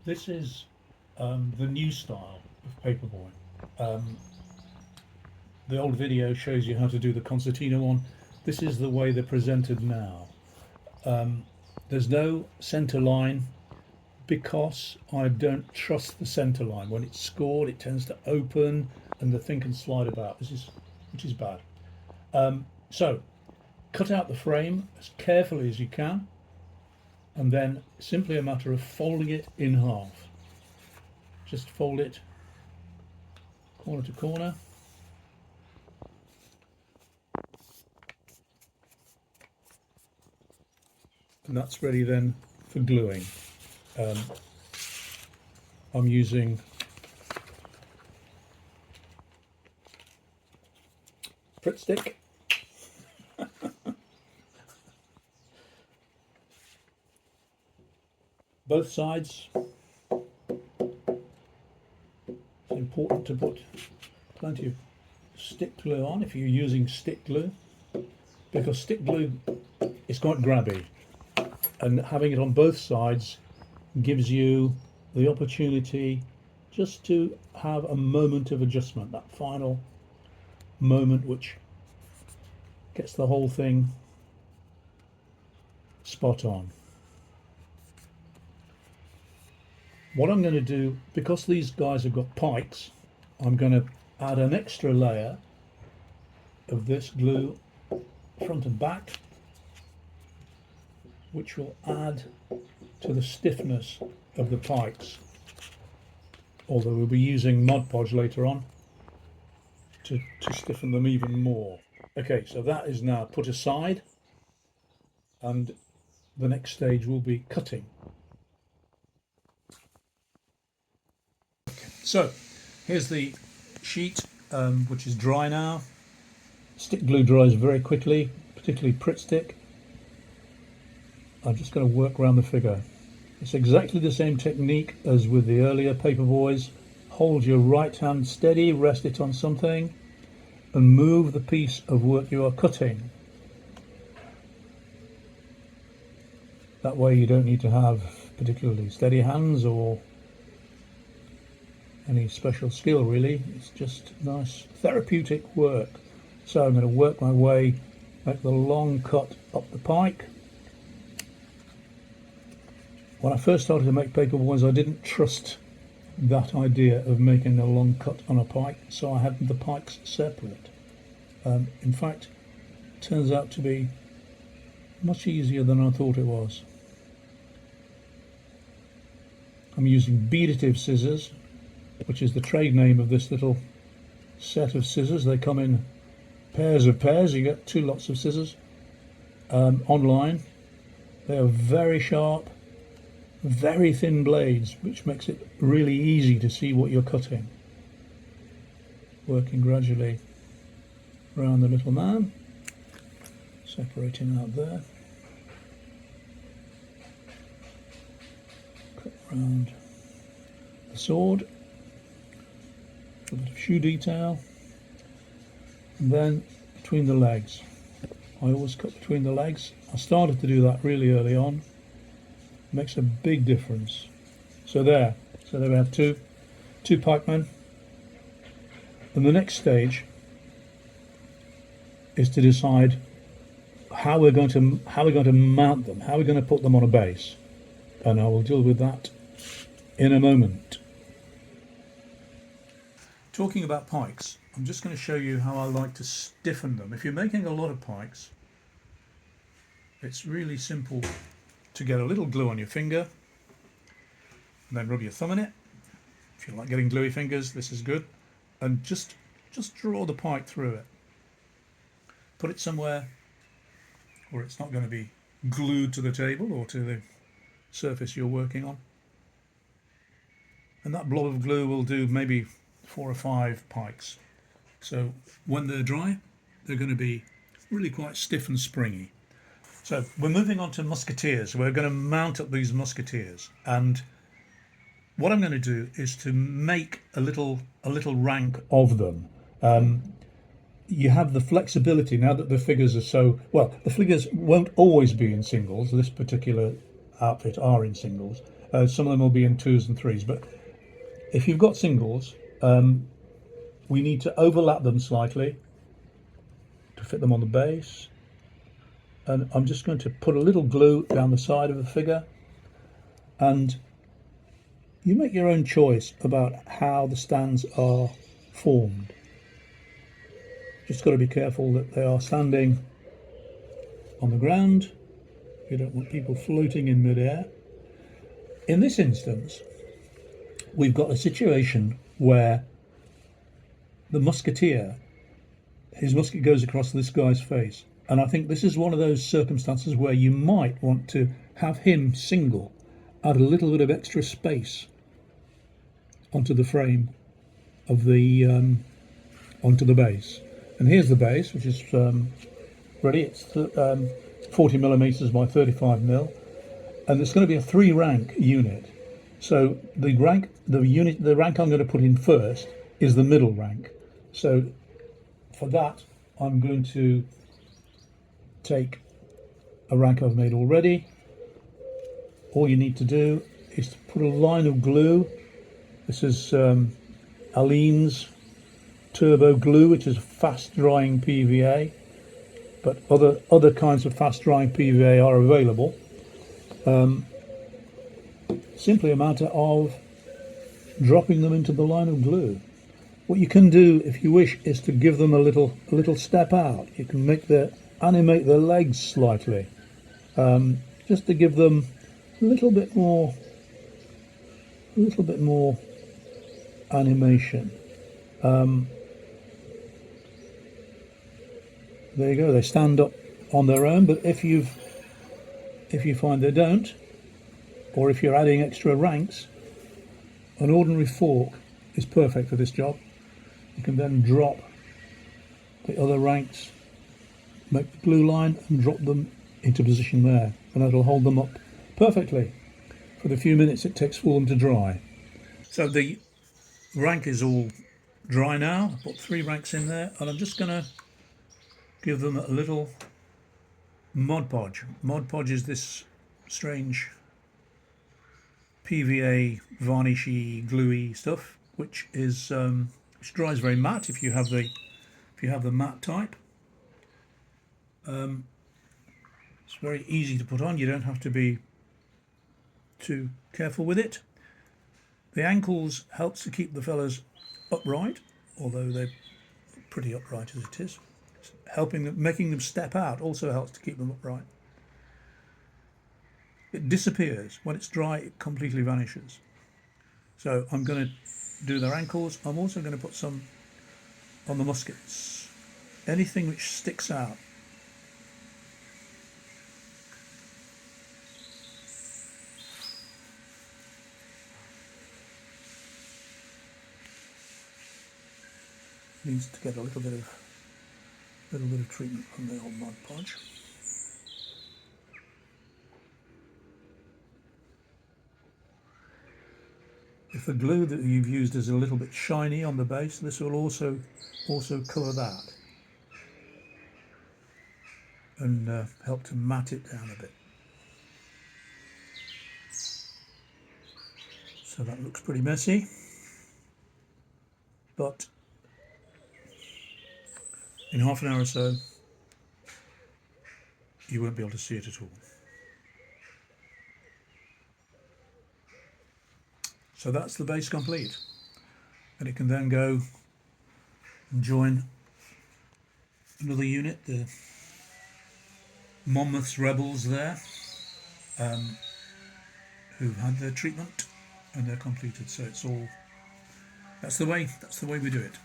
This is the new style of paperboy. Um, the old video shows you how to do the concertina one. This is the way they're presented now. Um, there's no centre line because I don't trust the centre line. When it's scored, it tends to open and the thing can slide about. Which is bad. So cut out the frame as carefully as you can, and then simply a matter of folding it in half. Just fold it corner to corner. And that's ready then for gluing. Um, I'm using Pritt stick. Both sides. It's important to put plenty of stick glue on if you're using stick glue, because stick glue is quite grabby, and having it on both sides gives you the opportunity just to have a moment of adjustment, that final moment which gets the whole thing spot on. What I'm going to do, because these guys have got pikes, I'm going to add an extra layer of this glue front and back, which will add to the stiffness of the pikes, although we'll be using Mod Podge later on to stiffen them even more. Okay, so that is now put aside, and the next stage will be cutting. So here's the sheet, which is dry now. Stick glue dries very quickly, particularly Pritt stick. I'm just going to work around the figure. It's exactly the same technique as with the earlier paperboys. Hold your right hand steady, rest it on something, and move the piece of work you are cutting. That way you don't need to have particularly steady hands or any special skill really. It's just nice therapeutic work. So I'm going to work my way, make the long cut up the pike. When I first started to make paperboys, I didn't trust that idea of making a long cut on a pike, so I had the pikes separate. In fact, it turns out to be much easier than I thought it was. I'm using beadative scissors, which is the trade name of this little set of scissors. They come in pairs of pairs. You get 2 lots of scissors online. They are very sharp, very thin blades, which makes it really easy to see what you're cutting. Working gradually around the little man, separating out there. Cut around the sword, a bit of shoe detail, and then between the legs. I always cut between the legs. I started to do that really early on. Makes a big difference. So there we have two pikemen, and the next stage is to decide how we're going to mount them, how we're going to put them on a base, and I will deal with that in a moment. Talking about pikes, I'm just going to show you how I like to stiffen them. If you're making a lot of pikes, it's really simple to get a little glue on your finger and then rub your thumb in it. If you like getting gluey fingers, this is good. And just draw the pike through it. Put it somewhere where it's not going to be glued to the table or to the surface you're working on. And that blob of glue will do maybe 4 or 5 pikes. So when they're dry, they're going to be really quite stiff and springy. So we're moving on to musketeers. We're going to mount up these musketeers, and what I'm going to do is to make a little rank of them. You have the flexibility now that the figures are so well. The figures won't always be in singles. This particular outfit are in singles, Some of them will be in 2s and 3s, but if you've got singles, we need to overlap them slightly to fit them on the base. And I'm just going to put a little glue down the side of the figure, and you make your own choice about how the stands are formed. Just got to be careful that they are standing on the ground. You don't want people floating in midair. In this instance, we've got a situation where the musketeer, his musket goes across this guy's face. And I think this is one of those circumstances where you might want to have him single, add a little bit of extra space onto the frame of the onto the base. And here's the base, which is ready. It's 40 millimeters by 35 mil, and it's going to be a 3-rank unit. So the rank I'm going to put in first is the middle rank. So for that, I'm going to take a rank I've made already. All you need to do is to put a line of glue. This is Aleene's Turbo Glue, which is fast drying PVA, but other kinds of fast drying PVA are available. Simply a matter of dropping them into the line of glue. What you can do, if you wish, is to give them a little step out. You can animate their legs slightly, just to give them a little bit more animation. There you go. They stand up on their own, but if you find they don't, or if you're adding extra ranks, an ordinary fork is perfect for this job. You can then drop the other ranks, make the glue line and drop them into position there, and that'll hold them up perfectly for the few minutes it takes for them to dry. So the rank is all dry now. I've put 3 ranks in there, and I'm just going to give them a little Mod Podge. Mod Podge is this strange PVA varnishy gluey stuff, which dries very matte if you have the matte type. It's very easy to put on. You don't have to be too careful with it. The ankles helps to keep the fellas upright, although they're pretty upright as it is. Making them step out also helps to keep them upright. It disappears. When it's dry, it completely vanishes. So I'm going to do their ankles. I'm also going to put some on the muskets. Anything which sticks out. Needs to get a little bit of treatment on the old Mod Podge. If the glue that you've used is a little bit shiny on the base, this will also colour that and help to matte it down a bit. So that looks pretty messy, but in half an hour or so you won't be able to see it at all. So that's the base complete, and it can then go and join another unit, the Monmouth's Rebels there, who've had their treatment and they're completed. So that's the way we do it.